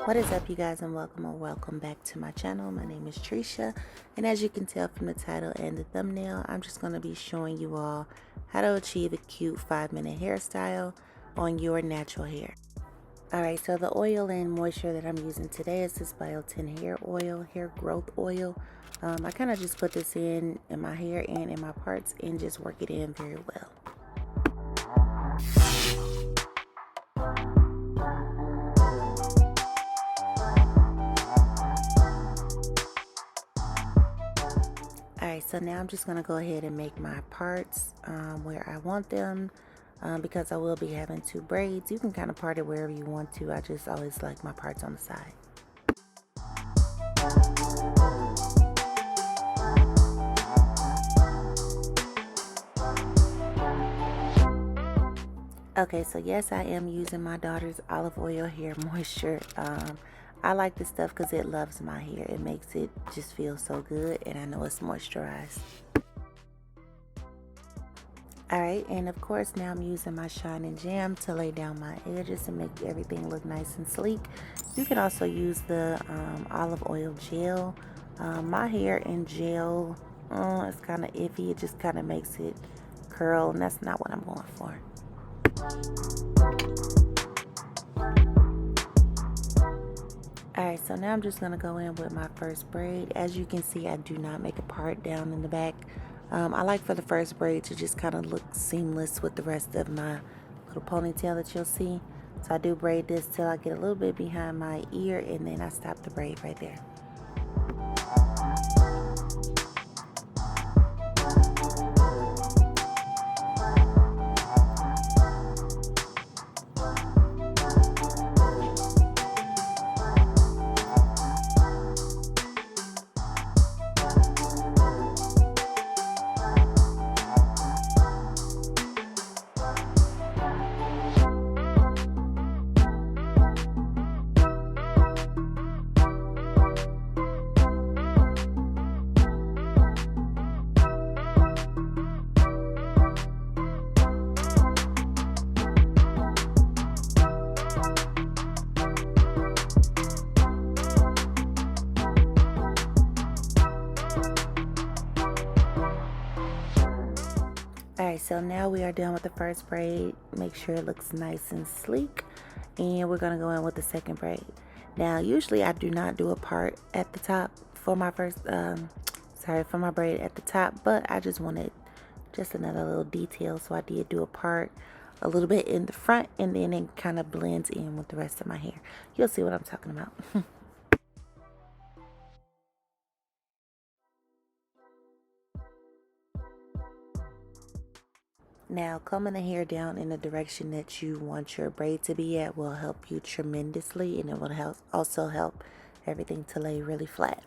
What is up, you guys, and welcome back to my channel. My name is Trisha, and as you can tell from the title and the thumbnail, I'm just going to be showing you all how to achieve a cute 5-minute hairstyle on your natural hair. Alright, so the oil and moisture that I'm using today is this biotin hair oil, hair growth oil. I kind of just put this in my hair and in my parts and just work it in very well. Alright, so now I'm just going to go ahead and make my parts where I want them, because I will be having 2 braids. You can kind of part it wherever you want to. I just always like my parts on the side. Okay, so yes, I am using my daughter's olive oil hair moisture. I like this stuff because it loves my hair. It makes it just feel so good, and I know it's moisturized. Alright, and of course now I'm using my Shine and Jam to lay down my edges and make everything look nice and sleek. You can also use the olive oil gel. My hair in gel, it's kind of iffy. It just kind of makes it curl, and that's not what I'm going for. Alright, so now I'm just going to go in with my first braid. As you can see, I do not make a part down in the back. I like for the first braid to just kind of look seamless with the rest of my little ponytail that you'll see. So I do braid this till I get a little bit behind my ear, and then I stop the braid right there. Alright, so now we are done with the first braid. Make sure it looks nice and sleek, and we're going to go in with the second braid. Now usually I do not do a part at the top for my first for my braid at the top, but I just wanted just another little detail, so I did do a part a little bit in the front, and then it kind of blends in with the rest of my hair. You'll see what I'm talking about. Now, combing the hair down in the direction that you want your braid to be at will help you tremendously, and it will also help everything to lay really flat.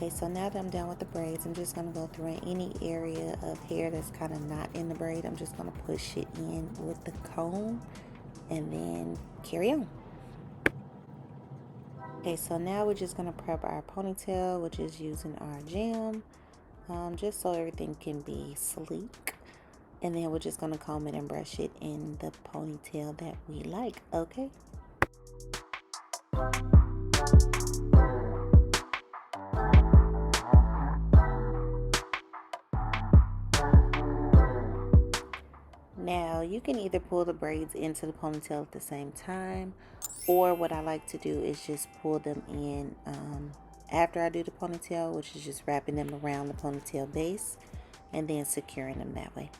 Okay, so now that I'm done with the braids, I'm just going to go through in any area of hair that's kind of not in the braid. I'm just going to push it in with the comb and then carry on. Okay, so now we're just going to prep our ponytail, which is using our gel, just so everything can be sleek. And then we're just going to comb it and brush it in the ponytail that we like, okay? Now, you can either pull the braids into the ponytail at the same time, or what I like to do is just pull them in after I do the ponytail, which is just wrapping them around the ponytail base and then securing them that way.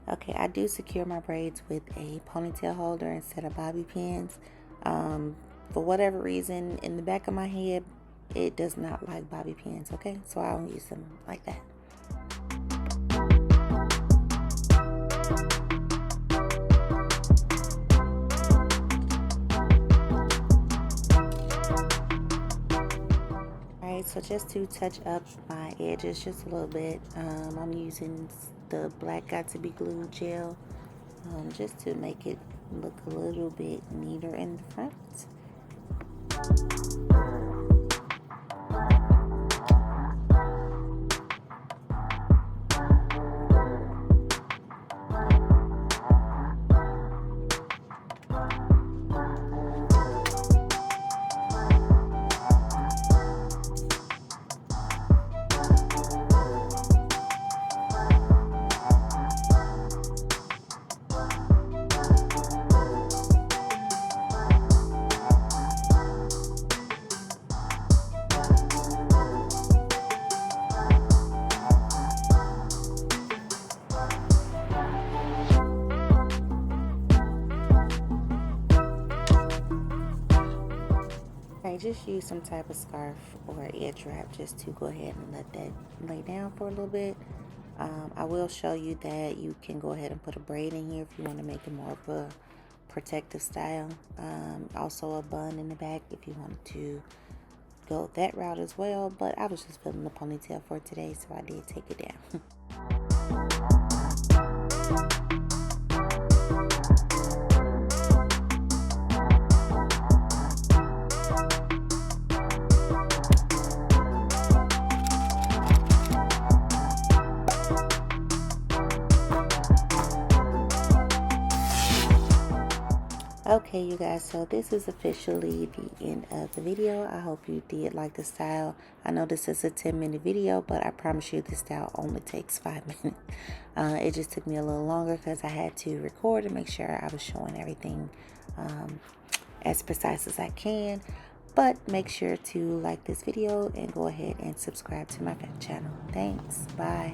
Okay, I do secure my braids with a ponytail holder instead of bobby pins. For whatever reason, in the back of my head, it does not like bobby pins, okay? So I don't use them like that. Alright, so just to touch up my edges just a little bit, I'm using the Black Got To Be Glue gel just to make it look a little bit neater in the front. Just use some type of scarf or edge wrap just to go ahead and let that lay down for a little bit. I will show you that you can go ahead and put a braid in here if you want to make it more of a protective style. Also a bun in the back if you want to go that route as well, but I was just filming the ponytail for today, so I did take it down. Okay, you guys, so this is officially the end of the video. I hope you did like the style. I know this is a 10-minute video, but I promise you this style only takes 5 minutes. It just took me a little longer because I had to record and make sure I was showing everything as precise as I can. But make sure to like this video and go ahead and subscribe to my channel. Thanks. Bye.